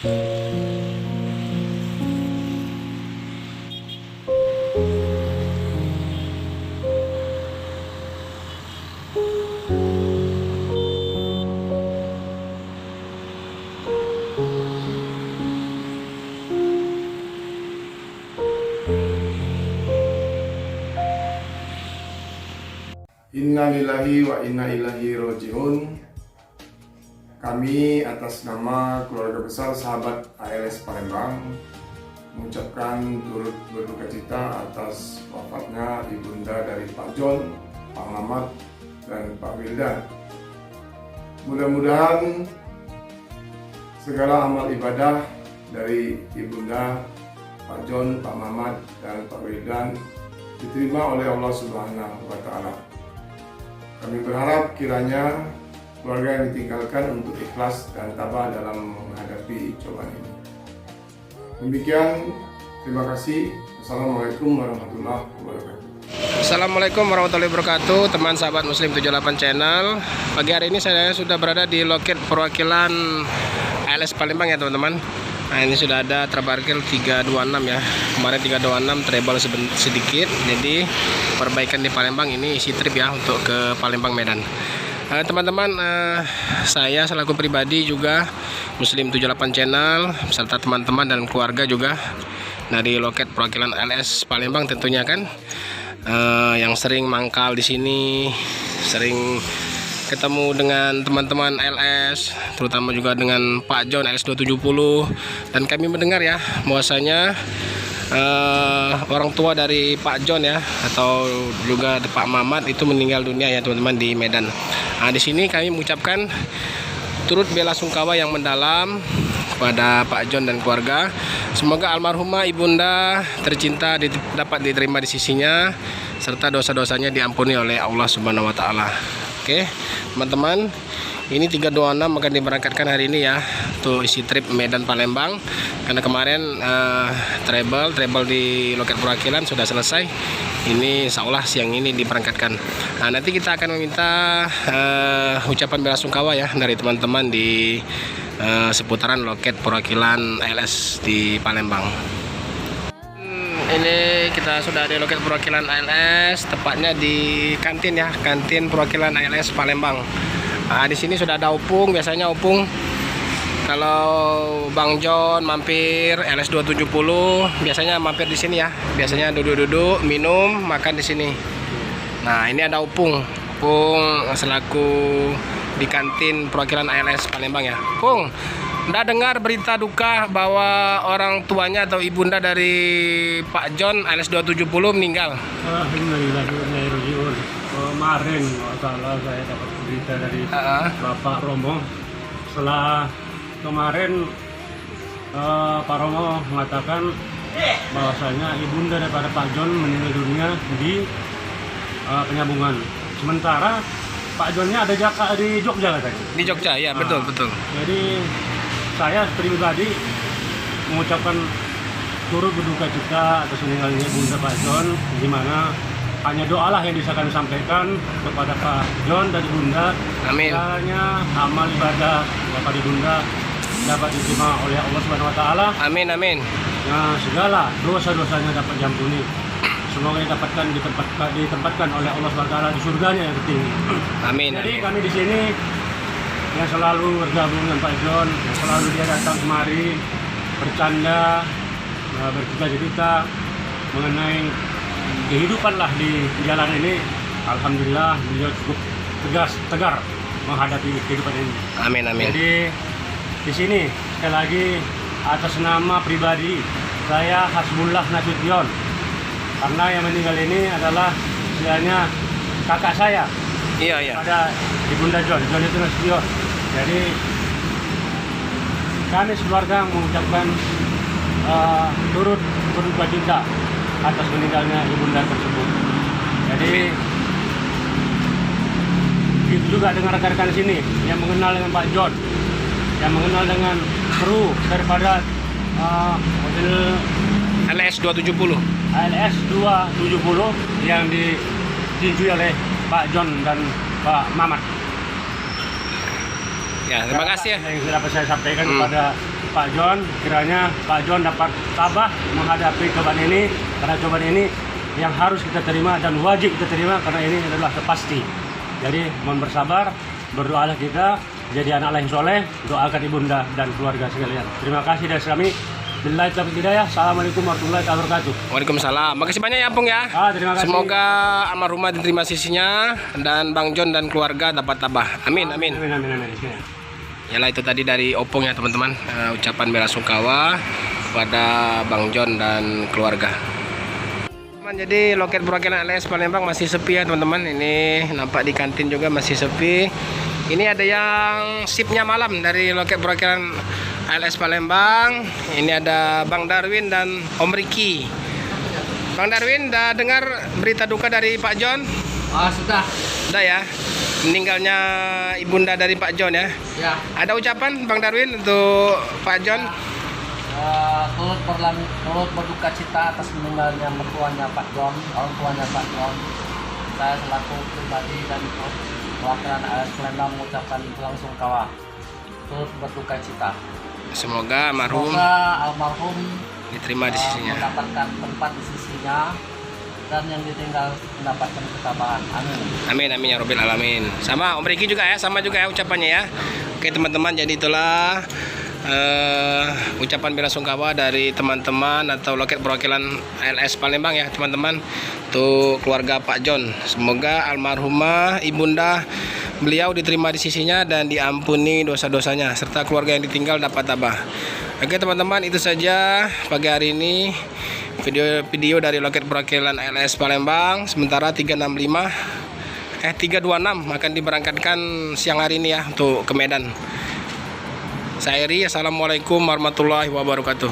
Innalillahi wa inna ilaihi rajiun. Kami atas nama keluarga besar sahabat ALS Palembang mengucapkan turut berduka cita atas wafatnya ibunda dari Pak John, Pak Mamat, dan Pak Wildan. Mudah-mudahan segala amal ibadah dari ibunda, Pak John, Pak Mamat, dan Pak Wildan diterima oleh Allah Subhanahu wa Ta'ala. Kami berharap kiranya keluarga yang ditinggalkan untuk ikhlas dan tabah dalam menghadapi cobaan ini. Demikian, terima kasih. Assalamualaikum warahmatullahi wabarakatuh. Assalamualaikum warahmatullahi wabarakatuh, teman sahabat Muslim 78 channel. Pagi hari ini saya sudah berada di loket perwakilan ALS Palembang ya teman-teman. Nah, ini sudah ada terparkir 326 ya. Kemarin 326 treble sedikit. Jadi perbaikan di Palembang ini isi trip ya untuk ke Palembang Medan. Teman-teman, saya selaku pribadi juga Muslim 78 channel beserta teman-teman dan keluarga juga dari loket perwakilan ALS Palembang tentunya kan, yang sering mangkal di sini, sering ketemu dengan teman-teman LS, terutama juga dengan Pak John LS 270, dan kami mendengar ya bahwasanya orang tua dari Pak John ya atau juga Pak Mamat itu meninggal dunia ya teman-teman di Medan. Nah, di sini kami mengucapkan turut bela sungkawa yang mendalam kepada Pak John dan keluarga. Semoga almarhumah ibunda tercinta dapat diterima di sisinya serta dosa-dosanya diampuni oleh Allah Subhanahu wa Ta'ala. Oke, teman-teman, ini 326 akan diberangkatkan hari ini ya untuk isi trip Medan Palembang, karena kemarin treble di loket perwakilan sudah selesai. Ini insya Allah siang ini diberangkatkan. Nah, nanti kita akan meminta ucapan bela sungkawa ya dari teman-teman di seputaran loket perwakilan ALS di Palembang. Ini kita sudah di loket perwakilan ALS, tepatnya di kantin ya, kantin perwakilan ALS Palembang. Nah, di sini sudah ada opung, biasanya opung kalau Bang John mampir LS 270 biasanya mampir di sini ya. Biasanya duduk-duduk, minum, makan di sini. Nah, ini ada opung selaku di kantin perwakilan ALS Palembang ya. Pung, udah dengar berita duka bahwa orang tuanya atau ibunda dari Pak John LS 270 meninggal? Alhamdulillah. Kemarin masalah saya dapat berita dari Bapak Romo. Setelah kemarin Pak Romo mengatakan bahwasanya ibunda daripada Pak John meninggal dunia di Penyambungan. Sementara Pak Johnnya ada di Jogja katanya. Di Jogja ya, betul. Jadi saya pribadi mengucapkan turut berduka cita atas meninggalnya ibunda Pak John, di mana hanya doalah yang bisa kami sampaikan kepada Pak John dan ibunda. Amin. Kiranya amal ibadah Bapak ibunda dapat diterima oleh Allah Subhanahu wa Ta'ala. Amin. Nah, segala dosa-dosanya dapat diampuni. Semoga ditempatkan oleh Allah Subhanahu wa Ta'ala di surganya yang tertinggi. Amin. Jadi kami di sini yang selalu bergabung dengan Pak John, yang selalu dia datang kemari bercanda, bercerita mengenai kehidupan lah di jalan ini. Alhamdulillah beliau cukup tegar menghadapi kehidupan ini. Amin. Jadi di sini sekali lagi atas nama pribadi saya Hasbullah Nasution, karena yang meninggal ini adalah istilahnya kakak saya. Iya. Pada ibunda John itu Nasution. Jadi kami sekeluarga mengucapkan turut berduka cita atas meninggalnya ibunda tersebut. Jadi itu juga dengan rekan-rekan sini yang mengenal dengan Pak John, yang mengenal dengan kru daripada mobil LS 270 yang ditinjui oleh Pak John dan Pak Mamat. ya. Terima kasih ya yang dapat saya sampaikan kepada Pak John, kiranya Pak John dapat tabah menghadapi cobaan ini, karena cobaan ini yang harus kita terima dan wajib kita terima karena ini adalah pasti. Jadi mohon bersabar, berdoalah kita jadi anak yang soleh, doakan ibunda dan keluarga sekalian. Terima kasih dari kami. Billahi taufiq hidayah. Assalamualaikum warahmatullahi wabarakatuh. Waalaikumsalam. Makasih banyak ya Apung ya. Terima kasih. Semoga almarhumah diterima sisinya dan Bang John dan keluarga dapat tabah. Amin amin. Amin. Yalah, itu tadi dari Opung ya teman-teman, ucapan bela sungkawa kepada Bang John dan keluarga. Jadi loket perwakilan LS Palembang masih sepi ya teman-teman. Ini nampak di kantin juga masih sepi. Ini ada yang sipnya malam dari loket perwakilan LS Palembang. Ini ada Bang Darwin dan Om Riki. Bang Darwin, udah dengar berita duka dari Pak John? Sudah. Udah ya. Meninggalnya ibunda dari Pak John ya. Ya. Ada ucapan Bang Darwin untuk Pak John? Turut berduka cita atas meninggalnya mertuanya Pak John, orang tuanya Pak John. Saya selaku pribadi dan perwakilan LS Palembang mengucapkan belasungkawa. Turut berduka cita. Semoga almarhum diterima di sisinya. Mendapatkan tempat di sisinya dan yang ditinggal mendapatkan ketabahan. Amin. Amin ya Rabbil Alamin. Sama Om Riki juga ya, sama juga ya ucapannya ya. Oke teman-teman, jadi itulah ucapan bela sungkawa dari teman-teman atau loket perwakilan LS Palembang ya teman-teman, untuk keluarga Pak John. Semoga almarhumah ibunda beliau diterima di sisinya dan diampuni dosa-dosanya serta keluarga yang ditinggal dapat tabah. Oke teman-teman, itu saja pagi hari ini video dari loket perwakilan LS Palembang. Sementara 326 akan diberangkatkan siang hari ini ya untuk ke Medan. Saya Eri, assalamualaikum warahmatullahi wabarakatuh.